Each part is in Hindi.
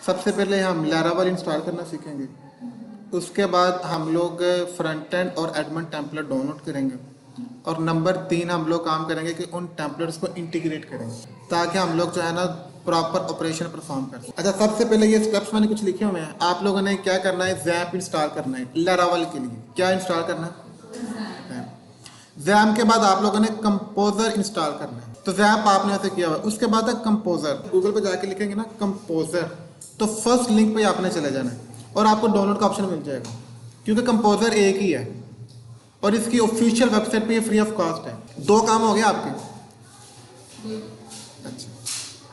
सबसे पहले हम लैरावेल इंस्टॉल करना सीखेंगे। उसके बाद हम लोग फ्रंट एंड और एडमिन टेम्पलेट डाउनलोड करेंगे। और नंबर 3 हम लोग काम करेंगे कि उन टेम्पलेट्स को इंटीग्रेट करेंगे ताकि हम लोग जो है ना प्रॉपर ऑपरेशन परफॉर्म कर सकें। अच्छा, सबसे पहले ये स्टेप्स मैंने कुछ लिखे हुए हैं। आप लोगों ने क्या करना है, ज़ैम्प इंस्टॉल करना है लैरावेल के लिए। क्या इंस्टॉल करना है? ज़ैम्प के बाद आप लोगों ने कंपोजर इंस्टॉल करना है। तो ज़ैम्प आपने ऐसे किया हुआ है। उसके बाद है कंपोजर। गूगल पे जाके लिखेंगे ना कंपोजर, तो फर्स्ट लिंक पे आपने चले जाना है और आपको डाउनलोड का ऑप्शन मिल जाएगा, क्योंकि कंपोजर एक ही है और इसकी ऑफिशियल वेबसाइट पे ये फ्री ऑफ कॉस्ट है। 2 काम हो गए आपके। अच्छा,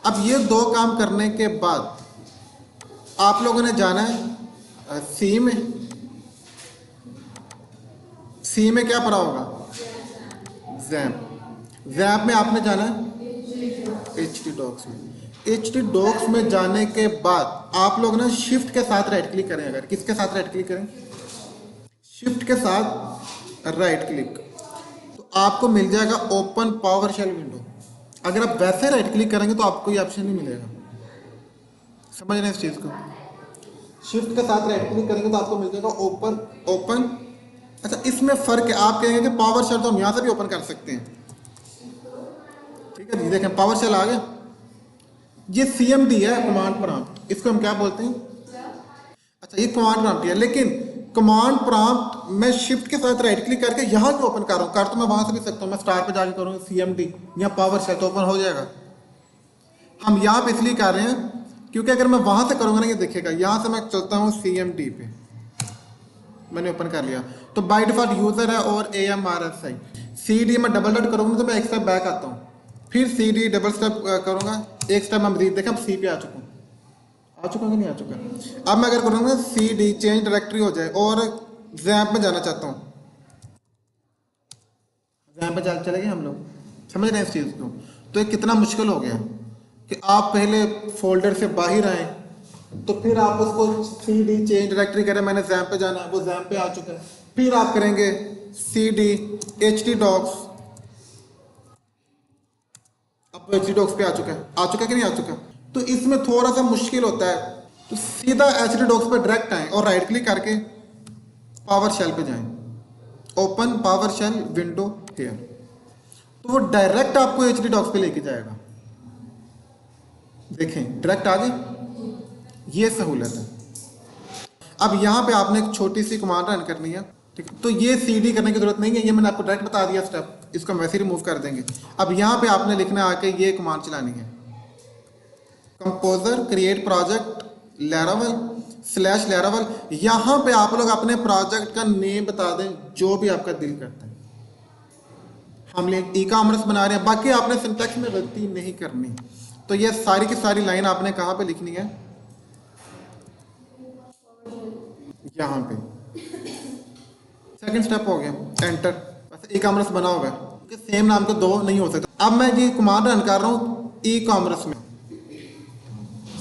अब ये 2 काम करने के बाद आप लोगों ने जाना है सी में। सी में क्या पढ़ा होगा? ज़ैम्प। ज़ैम्प में आपने जाना है HD डॉक्स में। HD डॉक्स में जाने के बाद आप लोग ना शिफ्ट के साथ राइट क्लिक करें। अगर किसके साथ राइट क्लिक करें? शिफ्ट के साथ राइट क्लिक, तो आपको मिल जाएगा ओपन पावर शेल विंडो। अगर आप वैसे राइट क्लिक करेंगे तो आपको ये ऑप्शन नहीं मिलेगा। समझ रहे हैं इस चीज़ को? शिफ्ट के साथ राइट क्लिक करेंगे तो आपको मिल जाएगा ओपन। अच्छा, इसमें फ़र्क है। आप कहेंगे कि पावर शेल तो हम यहाँ से भी ओपन कर सकते हैं। ठीक है जी, देखें पावर शेल आ गया। ये CMD है, कमांड प्रॉम्प्ट। इसको हम क्या बोलते हैं? अच्छा, ये कमांड प्रॉम्प्ट है, लेकिन कमांड प्रॉम्प्ट मैं शिफ्ट के साथ राइट क्लिक करके यहाँ से ओपन कर रहा हूँ। कर तो मैं वहाँ से भी सकता हूँ। मैं स्टार पे जाके करूँगा CMD या पावर शेल तो ओपन हो जाएगा। हम यहाँ पे इसलिए कर रहे हैं क्योंकि अगर मैं वहाँ से करूँगा ना, ये देखिएगा यहाँ से मैं चलता हूँ CMD पे, मैंने ओपन कर लिया तो बाय डिफॉल्ट यूज़र है और AMRSI। CD में डबल डॉट करूँगा तो मैं एक स्टेप बैक आता हूँ, फिर CD डबल स्टेप करूँगा, एक स्टेप मैं मजीद। देखा, अब C पे आ चुका हूँ। आ चुका कि नहीं आ चुका? अब मैं अगर करूँगा CD चेंज डायरेक्टरी हो जाए और ज़ैम्प में जाना चाहता हूँ, ज़ैम्प पे चले गए हम लोग। समझ रहे हैं इस चीज़ को? तो ये कितना मुश्किल हो गया कि आप पहले फोल्डर से बाहर आए तो फिर आप उसको CD चेंज डायरेक्टरी करें। मैंने ज़ैम्प पे जाना है, वो ज़ैम्प पे आ चुका है। फिर आप करेंगे CD HD डॉक्स, अब HD डॉक्स पे आ चुका है कि नहीं आ चुका? तो इसमें थोड़ा सा मुश्किल होता है। तो सीधा HD डॉक्स पे डायरेक्ट आए और राइट क्लिक करके पावर शेल पे जाएं, open PowerShell window here, तो वो डायरेक्ट आपको HD डॉक्स पे लेके जाएगा। देखें डायरेक्ट आ गए, ये सहूलत है। अब यहाँ पे आपने एक छोटी सी कमांड रन करनी है। ठीक है, तो ये CD करने की जरूरत नहीं है, ये मैंने आपको डायरेक्ट बता दिया स्टेप। इसको हम वैसे ही रिमूव कर देंगे। अब यहाँ पे आपने लिखना आके ये कमांड चलानी है, कंपोजर क्रिएट प्रोजेक्ट laravel/laravel। यहाँ पे आप लोग अपने प्रोजेक्ट का नेम बता दें जो भी आपका दिल करता है। हम लोग ई-कॉमर्स बना रहे हैं, बाकी आपने सिंटैक्स में गलती नहीं करनी। तो ये सारी की सारी लाइन आपने कहाँ पे लिखनी है? यहाँ पे। सेकंड स्टेप हो गया एंटर। वैसे ई-कॉमर्स बना होगा क्योंकि सेम नाम के 2 नहीं हो सकता। अब मैं ये कमांड रन कर रहा हूँ ई-कॉमर्स में।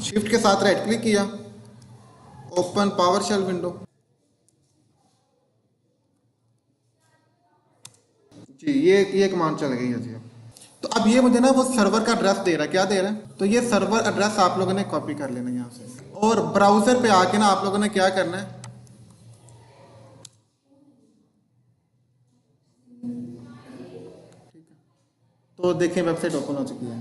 शिफ्ट के साथ राइट क्लिक किया, ओपन पावर शेल विंडो जी, ये कमांड चल गई है जी। तो अब ये मुझे ना वो सर्वर का एड्रेस दे रहा है। क्या दे रहा है? तो ये सर्वर एड्रेस आप लोगों ने कॉपी कर लेना यहाँ से, और ब्राउजर पे आके ना आप लोगों ने क्या करना है, तो देखिए वेबसाइट ओपन हो चुकी है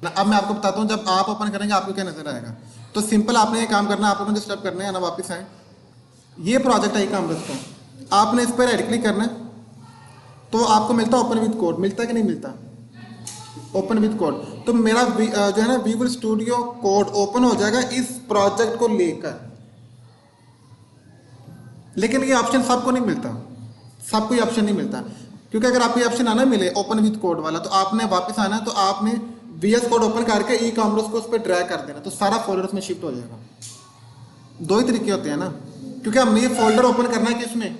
ना। अब मैं आपको बताता हूँ जब आप ओपन करेंगे आपको क्या नजर आएगा। तो सिंपल आपने ये काम करना है, आप लोगों ने स्टेप करने हैं ना, वापस आए। ये प्रोजेक्ट है ई-कॉमर्स का, आपने इस पर राइट क्लिक करना है तो आपको मिलता है ओपन विद कोड। मिलता है कि नहीं मिलता? Open with code. तो मेरा जो है ना विजुअल स्टूडियो कोड ओपन हो जाएगा इस प्रोजेक्ट को लेकर। लेकिन ये ऑप्शन सबको नहीं मिलता, सबको ये ऑप्शन नहीं मिलता, क्योंकि अगर आपको ये ऑप्शन आना मिले ओपन विद कोड वाला, तो आपने वापस आना है, तो आपने VS कोड ओपन करके ई-कॉमर्स को उस पर ड्रैग कर देना, तो सारा फोल्डर उसमें शिफ्ट हो जाएगा। 2 ही तरीके होते हैं ना, क्योंकि हमने ये फोल्डर ओपन करना है किसमें?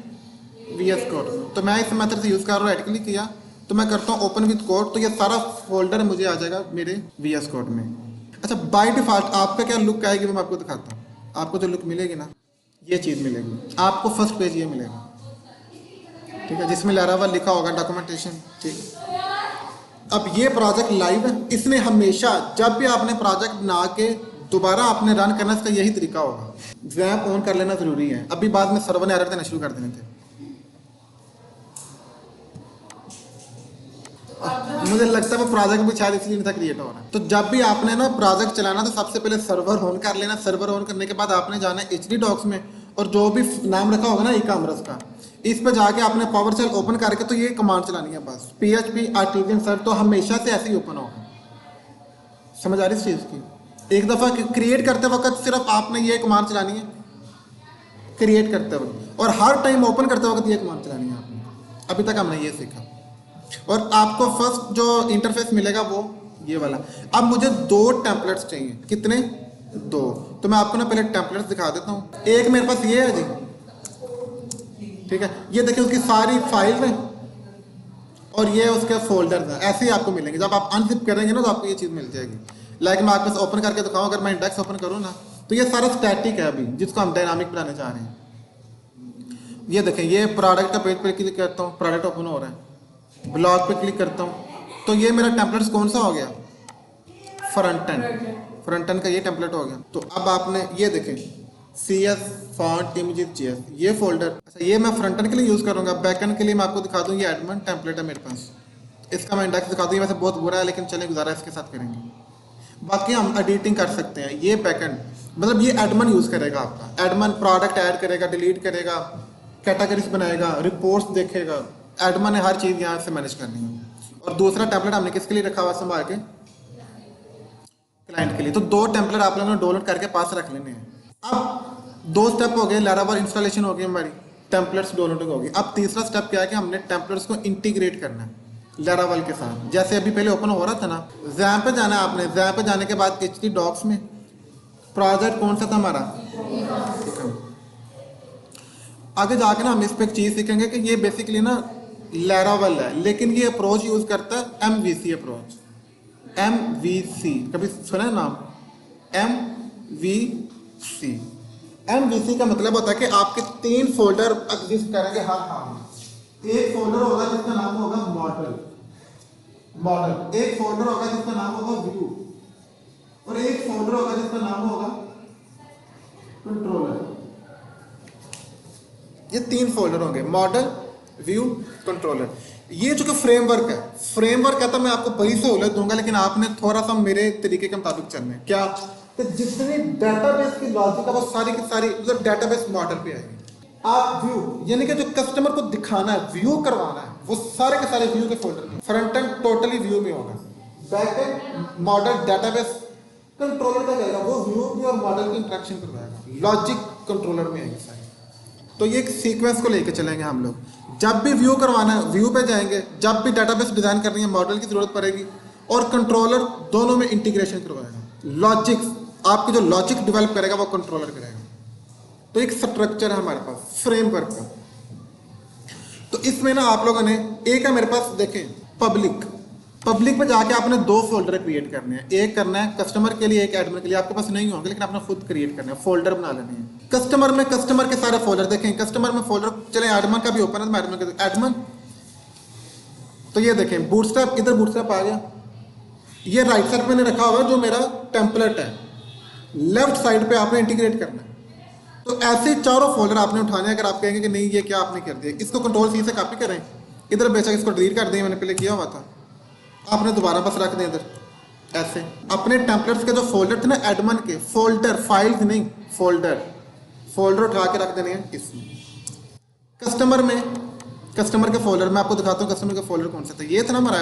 VS code. तो मैं इस मेथड से यूज़ कर रहा हूँ। राइट क्लिक किया तो मैं करता हूँ ओपन विद कोड, तो ये सारा फोल्डर मुझे आ जाएगा मेरे VS कोड में। अच्छा, बाय डिफॉल्ट आपका क्या लुक आएगी वो मैं आपको दिखाता हूँ। आपको जो लुक मिलेगी ना, ये चीज़ मिलेगी आपको। फर्स्ट पेज ये मिलेगा, ठीक है, जिसमें लैरावेल लिखा होगा डॉक्यूमेंटेशन। ठीक, अब ये प्रोजेक्ट लाइव है। इसने हमेशा जब भी आपने प्रोजेक्ट बना के दोबारा आपने रन करना, इसका यही तरीका होगा। जैप ऑन कर लेना ज़रूरी है, अभी बाद में सर्वर ने एरर देना शुरू कर देने थे। मुझे लगता है वो प्रोजेक्ट भी शायद इसलिए नहीं था क्रिएट हो रहा। तो जब भी आपने ना प्रोजेक्ट चलाना तो सबसे पहले सर्वर ऑन कर लेना। सर्वर ऑन करने के बाद आपने जाना है एचडी डॉक्स में, और जो भी नाम रखा होगा ना ई कॉमर्स का, इस पे जाके आपने पावर शेल ओपन करके तो ये कमांड चलानी है बस, PHP आर्टिजन सर्च, तो हमेशा से ऐसे ही ओपन होगा। समझ आ रही इस चीज़ की? एक दफ़ा क्रिएट करते वक्त सिर्फ आपने ये कमांड चलानी है क्रिएट करते वक्त, और हर टाइम ओपन करते वक्त ये कमांड चलानी है आपने। अभी तक हमने ये सीखा। और आपको फर्स्ट जो इंटरफेस मिलेगा वो ये वाला। अब मुझे 2 टेम्पलेट्स चाहिए। कितने? 2। तो मैं आपको ना पहले टेम्पलेट्स दिखा देता हूँ। एक मेरे पास ये है जी, ठीक है, ये देखिए उसकी सारी फाइल है और ये उसके फोल्डर है। ऐसे ही आपको मिलेंगे। जब आप अनजिप करेंगे ना तो आपको ये चीज़ मिल जाएगी। लाइक मैं आपके पास ओपन करके दिखाऊँ, अगर मैं इंडेक्स ओपन करूँ ना तो ये सारा स्टैटिक है अभी, जिसको हम डायनामिक बनाने चाह रहे हैं। ये देखें, ये प्रोडक्ट का पेज पे क्लिक करता हूँ, प्रोडक्ट ओपन हो रहा है। ब्लॉग पे क्लिक करता हूँ तो ये मेरा टेम्पलेट्स कौन सा हो गया? फ्रंट एंड का ये टेम्पलेट हो गया। तो अब आपने ये देखें, CS फॉन्ट इमेजेस JS ये फोल्डर। अच्छा, ये मैं फ्रंट एंड के लिए यूज़ करूँगा। बैक एंड के लिए मैं आपको दिखा दूँ, ये एडमिन टेम्पलेट है मेरे पास, इसका मैं इंडेक्स दिखा दूँ। ये वैसे बहुत बुरा है लेकिन चले गुजारा इसके साथ करेंगे। बाकी हम एडिटिंग कर सकते हैं। ये बैक एंड मतलब ये एडमिन यूज़ करेगा आपका। एडमिन प्रोडक्ट ऐड करेगा, डिलीट करेगा, कैटेगरीज बनाएगा, रिपोर्ट्स देखेगा। एडमिन ने हर चीज़ यहाँ से मैनेज करनी है। और दूसरा टेम्पलेट हमने किसके लिए रखा हुआ संभाल के? क्लाइंट के लिए। तो 2 टेम्पलेट आप लोगों ने डाउनलोड करके पास रख लेने हैं। अब 2 स्टेप हो गए, लैरावेल इंस्टॉलेशन हो गई हमारी, टेम्पलेट्स डाउनलोडिंग होगी। अब तीसरा स्टेप क्या है कि हमने टेम्पलेट्स को इंटीग्रेट करना है लैरावेल के साथ। जैसे अभी पहले ओपन हो रहा था ना, जैम पे जाना है आपने। जैम पे जाने के बाद एचडी डॉक्स में प्रोजेक्ट कौन सा था हमारा? आगे जाके ना हम इस पर एक चीज़ सीखेंगे कि ये बेसिकली ना लैरावेल है, लेकिन ये अप्रोच यूज़ करता है MVC अप्रोच। MVC कभी सुना है नाम? MVC का मतलब होता है कि आपके 3 फोल्डर एग्जिस्ट करेंगे हर काम में। एक फोल्डर होगा जिसका नाम होगा मॉडल, एक फोल्डर होगा जिसका नाम होगा व्यू, और एक फोल्डर होगा जिसका नाम होगा कंट्रोलर। ये 3 फोल्डर होंगे, मॉडल, व्यू, कंट्रोलर। ये जो कि फ्रेमवर्क है तो मैं आपको बड़ी सहूलत दूंगा, लेकिन आपने थोड़ा सा मेरे तरीके के मुताबिक चलना है। क्या? तो जितनी डेटाबेस की लॉजिक है वो सारी की सारी मतलब डेटाबेस मॉडल पे आएगी। आप व्यू यानी कि जो कस्टमर को दिखाना है, व्यू करवाना है, वो सारे के सारे व्यू के फोल्डर में। फ्रंट एंड टोटली व्यू में होगा, back and model database controller का जाएगा, वो व्यू की और मॉडल की इंटरेक्शन करवाएगा। लॉजिक कंट्रोलर में आएगी सारी। तो ये एक सीक्वेंस को लेकर चलेंगे हम लोग। जब भी व्यू करवाना है व्यू पे जाएंगे, जब भी डेटाबेस डिजाइन करनी है मॉडल की जरूरत पड़ेगी, और कंट्रोलर दोनों में इंटीग्रेशन करवाएगा। लॉजिक्स आपके जो लॉजिक डेवलप करेगा वो कंट्रोलर करेगा। तो एक स्ट्रक्चर है हमारे पास फ्रेमवर्क का। तो इसमें ना आप लोगों ने एक है मेरे पास देखें पब्लिक पे जाके आपने 2 फोल्डर क्रिएट करने हैं। एक करना है कस्टमर के लिए, एक एडमिन के लिए। आपके पास नहीं होंगे लेकिन आपने खुद क्रिएट करना है, फोल्डर बना लेने हैं। कस्टमर में कस्टमर के सारे फोल्डर देखें। कस्टमर में फोल्डर चले, एडमिन का भी ओपन है, एडमिन का एडमिन। तो ये देखें बूटस्ट्रैप, इधर बूटस्ट्रैप आ गया। ये राइट साइड पे मैंने रखा हुआ है जो मेरा टेम्पलेट है, लेफ्ट साइड पे आपने इंटीग्रेट करना है। तो ऐसे 4 फोल्डर आपने उठाने हैं। अगर आप कहेंगे कि नहीं ये क्या आपने कर दिया, इसको कंट्रोल-C से कॉपी करें। इधर बेशक इसको डिलीट कर दें, मैंने पहले किया हुआ था, आपने दोबारा बस रख दें इधर। ऐसे अपने टेम्पलेट्स के जो फोल्डर थे ना एडमिन के, फोल्डर फाइल्स नहीं, फोल्डर उठा के रख देने हैं इसमें। कस्टमर में कस्टमर के फोल्डर में आपको दिखाता हूँ कस्टमर के फोल्डर कौन सा था। ये था ना हमारा,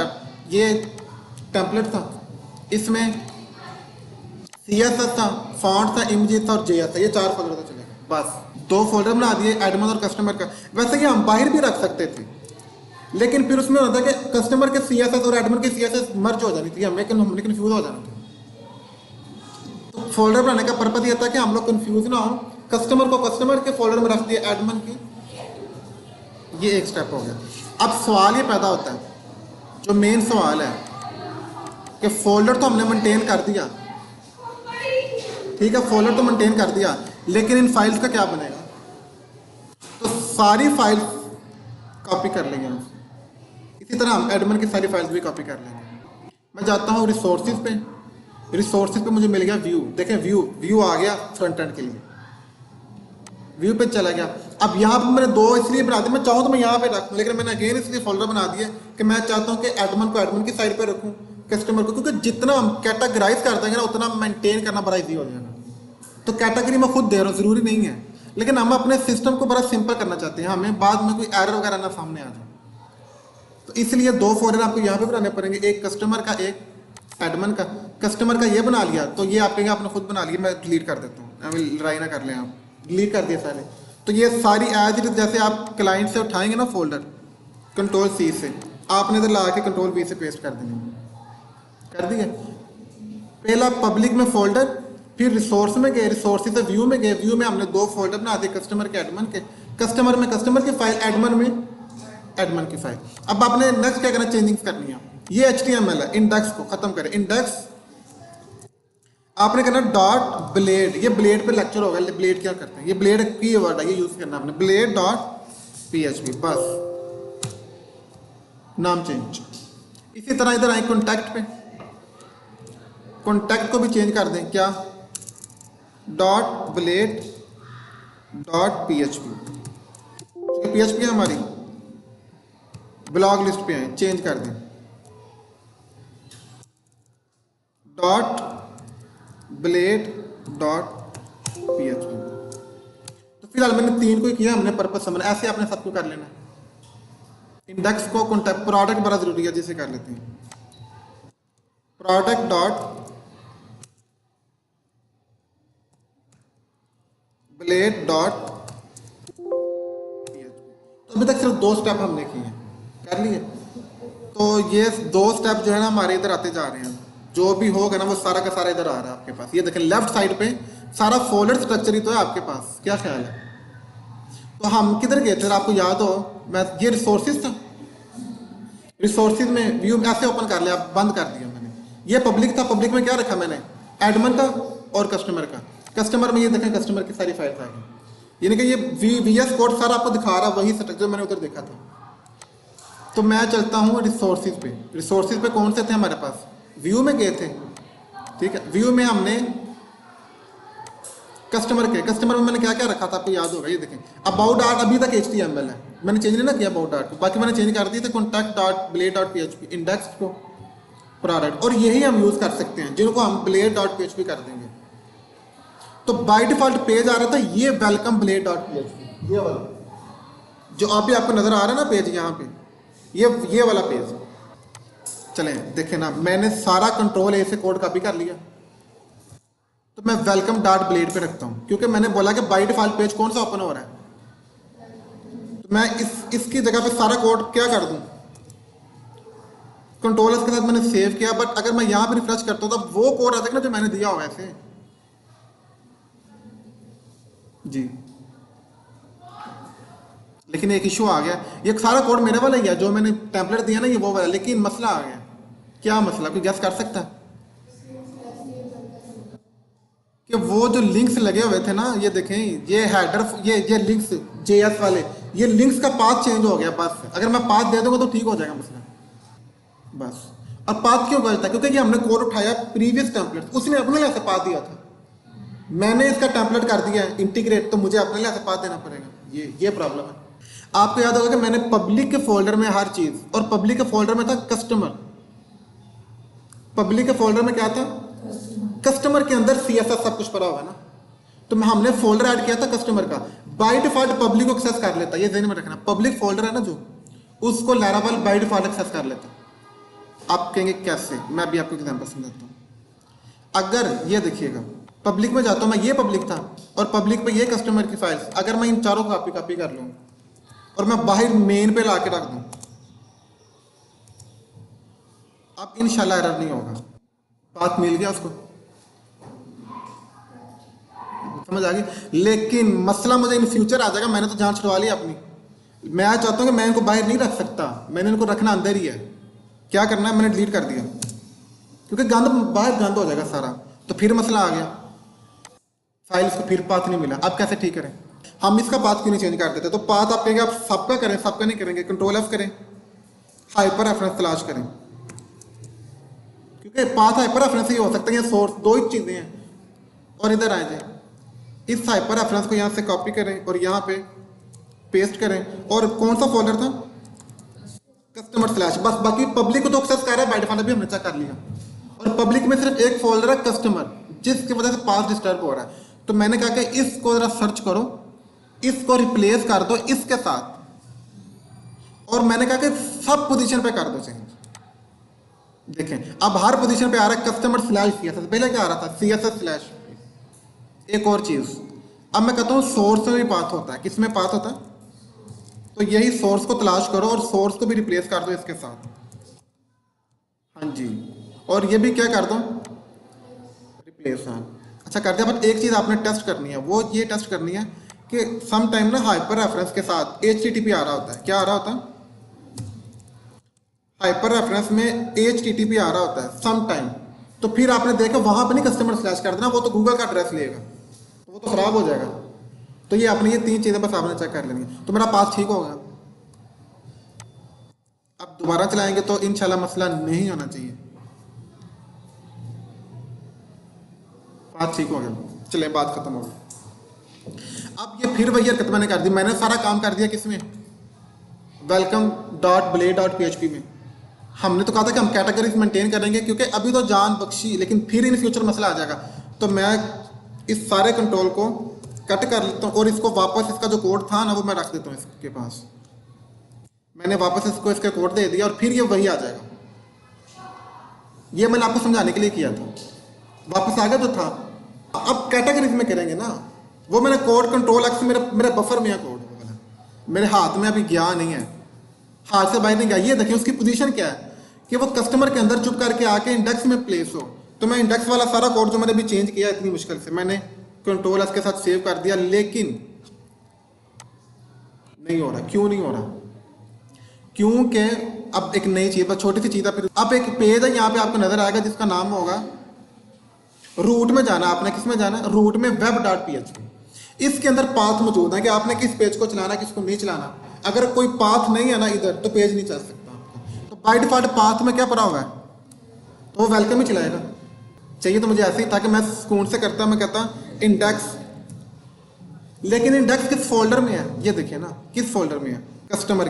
ये टेम्पलेट था, इसमें CSS था, फॉन्ट था, इमेजेस था और JS था। ये 4 फोल्डर था। चलेगा बस 2 फोल्डर बना दिए एडमिन और कस्टमर का। वैसे ये हम बाहर भी रख सकते थे, लेकिन फिर उसमें होता है कि कस्टमर के CSS और एडमिन के CSS मर्ज हो जानी थी, हमने कंफ्यूज हो जाना था। तो फोल्डर बनाने का पर्पज ये था कि हम लोग कंफ्यूज ना हो। कस्टमर को कस्टमर के फोल्डर में रख दिया, एडमिन की। ये एक स्टेप हो गया। अब सवाल ये पैदा होता है, जो मेन सवाल है कि फोल्डर तो हमने मेंटेन कर दिया, ठीक है, फोल्डर तो मेंटेन कर दिया, लेकिन इन फाइल्स का क्या बनेगा? तो सारी फाइल्स कॉपी कर लेंगे हम। इसी तरह हम एडमिन की सारी फाइल्स भी कॉपी कर लेंगे। मैं जाता हूँ रिसोर्सेज पे, रिसोर्सेज पे मुझे मिल गया व्यू, देखें व्यू आ गया फ्रंट एंड के लिए, व्यू पे चला गया। अब यहाँ पे मैंने 2 इसलिए बना दिए, मैं चाहूँ तो मैं यहाँ पे रखूँ, लेकिन मैंने अगेन इसलिए फोल्डर बना दिया कि मैं चाहता हूँ कि एडमिन को एडमिन की साइड पे रखूँ, कस्टमर को, क्योंकि जितना हम कैटेगराइज कर देंगे ना उतना मेंटेन करना बड़ा ईजी हो जाएगा। तो कैटेगरी मैं खुद दे रहा हूँ, ज़रूरी नहीं है, लेकिन हम अपने सिस्टम को बड़ा सिंपल करना चाहते हैं, हमें बाद में कोई एरर वगैरह ना सामने आ जाए। तो इसलिए 2 फोल्डर आपको यहाँ पे बनाने पड़ेंगे, एक कस्टमर का, एक एडमिन का। कस्टमर का ये बना लिया तो ये आप कहेंगे आपने खुद बना लिया, मैं डिलीट कर देता हूँ, लड़ाई ना कर लें आप, डिलीट कर दिए सारे। तो ये सारी एज इट इज, जैसे आप क्लाइंट से उठाएंगे ना फोल्डर, कंट्रोल C से आपने इधर ला के कंट्रोल V से पेस्ट कर देंगे, कर दिए। पहला पब्लिक में फोल्डर, फिर रिसोर्स में गए, रिसोर्स से व्यू में गए, व्यू में हमने 2 फोल्डर बना दिए, कस्टमर के, एडमिन के। कस्टमर में कस्टमर की फाइल, एडमिन में एडमिन की फाइल। अब आपने नेक्स्ट क्या करना, चेंजिंग करनी है। ये HTML है, इंडेक्स को खत्म करें, इंडेक्स आपने करना डॉट ब्लेड, ये ब्लेड पे लेक्चर होगा, ब्लेड क्या करते हैं, ये ब्लेड की वर्ड है, ये यूज करना आपने, ब्लेड डॉट PHP, बस नाम चेंज। इसी तरह इधर आए कॉन्टैक्ट पे, कॉन्टैक्ट को भी चेंज कर दें, क्या, dot blade dot PHP, PHP है हमारी, ब्लॉग लिस्ट पे आए, चेंज कर दें, डॉट ब्लेड डॉट PHP। तो फिलहाल मैंने 3 को ही किया, हमने पर्पस समझ, ऐसे आपने सबको कर लेना। इंडेक्स को कॉन्टैक्ट, प्रोडक्ट बड़ा जरूरी है, जिसे कर लेते हैं, product dot blade dot PHP। तो अभी तक सिर्फ 2 स्टेप हमने किए हैं, कर लिए। तो ये 2 स्टेप जो है ना हमारे इधर आते जा रहे हैं, जो भी होगा ना वो सारा का सारा इधर आ रहा है आपके पास। ये देखें लेफ्ट साइड पे सारा फोल्डर स्ट्रक्चर ही तो है आपके पास, क्या ख्याल है। तो हम किधर गए थे, आपको याद हो, मैं ये रिसोर्सेज था, रिसोर्सेज में व्यू ऐसे ओपन कर लिया, बंद कर दिया मैंने। ये पब्लिक था, पब्लिक में क्या रखा मैंने, एडमिन का और कस्टमर का। कस्टमर में ये देखें कस्टमर की सारी फाइल्स आ गई, यानी कि ये VS कोड सारा आपको दिखा रहा, वही स्ट्रक्चर मैंने उधर देखा था। तो मैं चलता हूँ रिसोर्सेज पे, रिसोर्सेज पे कौन से थे हमारे पास, व्यू में गए थे, ठीक है। व्यू में हमने कस्टमर में मैंने क्या क्या रखा था आपको याद होगा, ये देखें अबाउट आर्ट अभी तक HTML है, मैंने चेंज नहीं ना किया अबाउट आर्ट, बाकी मैंने चेंज कर दिए थे contact dot blade dot PHP, index को, प्रोडक्ट, और यही हम यूज कर सकते हैं, जिनको हम ब्लेड डॉट PHP कर देंगे। तो बाय डिफॉल्ट पेज आ रहा था ये वेलकम ब्लेड डॉट PHP, ये वाला जो अभी आपको नजर आ रहा है ना पेज, यहाँ पे ये वाला पेज। चलें देखें ना, मैंने सारा कंट्रोल A से कोड कॉपी कर लिया, तो मैं वेलकम डॉट ब्लेड पे रखता हूँ, क्योंकि मैंने बोला कि बाय डिफॉल्ट पेज कौन सा ओपन हो रहा है। तो मैं इसकी जगह पे सारा कोड क्या कर दूँ, कंट्रोल S के साथ मैंने सेव किया, बट अगर मैं यहाँ पे रिफ्रेश करता हूँ तो वो कोड आ जाएगा ना जो मैंने दिया हुआ है ऐसे जी। लेकिन एक इशू आ गया, ये सारा कोड मेरे वाला ही है, जो मैंने टेम्पलेट दिया ना ये वो वाला, लेकिन मसला आ गया। क्या मसला, कोई गैस कर सकता है कि वो जो लिंक्स लगे हुए थे ना, ये देखें, ये हेडर, ये लिंक्स JS वाले, ये लिंक्स का पाथ चेंज हो गया बस। अगर मैं पाथ दे दूंगा तो ठीक हो जाएगा मसला बस। और पाथ क्यों गलत है, क्योंकि ये हमने कोड उठाया प्रीवियस टेम्पलेट, उसने अपने लिए से पाथ दिया था, मैंने इसका टेम्पलेट कर दिया है इंटीग्रेट, तो मुझे अपने लिए से पाथ देना पड़ेगा, ये प्रॉब्लम है। आपको याद होगा कि मैंने पब्लिक के फोल्डर में हर चीज, और पब्लिक के फोल्डर में था कस्टमर, पब्लिक के फोल्डर में क्या था, कस्टमर के अंदर CSS सब कुछ पड़ा हुआ है ना, तो हमने फोल्डर ऐड किया था कस्टमर का। बाय डिफॉल्ट पब्लिक को एक्सेस कर लेता, ये ध्यान में रखना, पब्लिक फोल्डर है ना जो, उसको लैरावेल बाय डिफॉल्ट एक्सेस कर लेता। आप कहेंगे कैसे, मैं अभी आपको एग्जांपल समझाता हूँ। अगर ये देखिएगा, पब्लिक में जाता हूँ मैं, ये पब्लिक था, और पब्लिक पे ये कस्टमर की फाइल्स, अगर मैं इन चारों को कॉपी कर लूँ और मैं बाहर मेन पे लाके रख दूं, अब इंशाल्लाह एरर नहीं होगा, पाथ मिल गया उसको, समझ आ गई। लेकिन मसला मुझे इन फ्यूचर आ जाएगा, मैंने तो जान छुड़वा ली अपनी, मैं आज चाहता हूं कि मैं इनको बाहर नहीं रख सकता, मैंने इनको रखना अंदर ही है। क्या करना है, मैंने डिलीट कर दिया, क्योंकि गंद बाहर गंद हो जाएगा सारा, तो फिर मसला आ गया, फाइल्स को फिर पाथ नहीं मिला। अब कैसे ठीक करें, हम इसका पाथ क्यों नहीं चेंज कर देते। तो पाथ आप कहेंगे आप सबका करें, सबका नहीं करेंगे, कंट्रोल F करें, हाइपर रेफरेंस तलाश करें, क्योंकि पाथ हाइपर रेफरेंस ही हो सकता है, ये सोर्स दो ही चीज़ें हैं। और इधर आ जाए, इस हाइपर रेफरेंस को यहाँ से कॉपी करें और यहाँ पे पेस्ट करें। और कौन सा फोल्डर था? Customer slash. बस बाकी पब्लिक को तो एक्सेस कर रहा है, बाय डिफॉल्ट भी हमने चेक कर लिया। और पब्लिक में सिर्फ एक फोल्डर है कस्टमर, जिसकी वजह से पाथ डिस्टर्ब हो रहा है। तो मैंने कहा कि इसको जरा सर्च करो, इसको रिप्लेस कर दो इसके साथ, और मैंने कहा कि सब पोजीशन पे कर दो चेंज। देखें अब हर पोजीशन पे आ रहा है कस्टमर स्लैश सीएसएस, पहले क्या आ रहा था? CSS slash. एक और चीज, अब मैं कहता हूँ सोर्स में भी पाथ होता है। किस में पाथ होता है? तो यही सोर्स को तलाश करो और सोर्स को भी रिप्लेस कर दो इसके साथ। हाँ जी, और ये भी क्या कर दो? रिप्लेस। हाँ अच्छा कर दिया। बट एक चीज आपने टेस्ट करनी है, वो ये टेस्ट करनी है कि सम टाइम ना हाइपर रेफरेंस के साथ HTTP आ रहा होता है। क्या आ रहा होता है? हाइपर रेफरेंस में HTTP आ रहा होता है सम टाइम। तो फिर आपने देखा वहां पे नहीं कस्टमर स्लैश कर देना, वो तो गूगल का एड्रेस लेगा, तो वो तो खराब हो जाएगा। तो ये आपने ये 3 चीजें बस आपने चेक कर लेनी है, तो मेरा पास ठीक होगा। अब दोबारा चलाएंगे तो इंशाल्लाह मसला नहीं होना चाहिए। बात ठीक हो गया, चले बात खत्म हो गई। अब ये फिर वही हरकत मैंने कर दी। मैंने सारा काम कर दिया किसमें? welcome.blade.php में। हमने तो कहा था कि हम कैटेगरीज मेंटेन करेंगे, क्योंकि अभी तो जान बख्शी, लेकिन फिर इन फ्यूचर मसला आ जाएगा। तो मैं इस सारे कंट्रोल को कट कर लेता हूँ और इसको वापस, इसका जो कोड था ना वो मैं रख देता हूँ इसके पास। मैंने वापस इसको इसका कोड दे दिया और फिर ये वही आ जाएगा। ये मैंने आपको समझाने के लिए किया था, वापस आ गया तो था। अब कैटेगरीज में करेंगे ना, वो मैंने कोड कंट्रोल एक्स मेरे बफर में है कोड, मेरे हाथ में अभी गया नहीं है, हाथ से बाहर नहीं गया। ये देखिए उसकी पोजीशन क्या है कि वो कस्टमर के अंदर चुप करके आके इंडेक्स में प्लेस हो। तो मैं इंडेक्स वाला सारा कोड जो मैंने अभी चेंज किया इतनी मुश्किल से, मैंने कंट्रोल एस के साथ सेव कर दिया, लेकिन नहीं हो रहा। क्यों नहीं हो रहा? क्योंकि अब एक नई चीज, बस छोटी सी चीज है। फिर अब एक पेज है यहाँ पे आपको नजर आएगा जिसका नाम होगा, रूट में जाना आपने। किस में जाना? रूट में web.php। इसके अंदर पाथ मौजूद है कि आपने किस पेज को चलाना, किसको नहीं चलाना। अगर कोई पाथ नहीं है ना इधर, तो पेज नहीं चल सकता आपका। तो बाय डिफॉल्ट पाथ में क्या पड़ा हुआ है? तो वो वेलकम ही चलाएगा। चाहिए तो मुझे ऐसे ही था कि मैं सुकून से करता, मैं कहता इंडेक्स, लेकिन इंडेक्स किस फोल्डर में है? ये देखिए ना किस फोल्डर में है? कस्टमर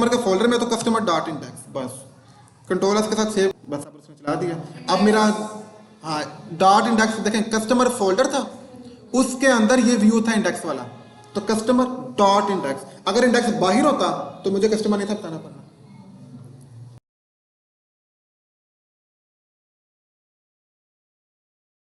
के फोल्डर में। तो कस्टमर डॉट इंडेक्स, बस कंट्रोल के साथ सेव, बस अब उसमें चला दिया। अब मेरा हाँ डॉट इंडेक्स देखें, कस्टमर फोल्डर था, उसके अंदर ये व्यू था इंडेक्स वाला, तो कस्टमर डॉट इंडेक्स। अगर इंडेक्स बाहर होता तो मुझे कस्टमर नहीं था बताना पड़ना।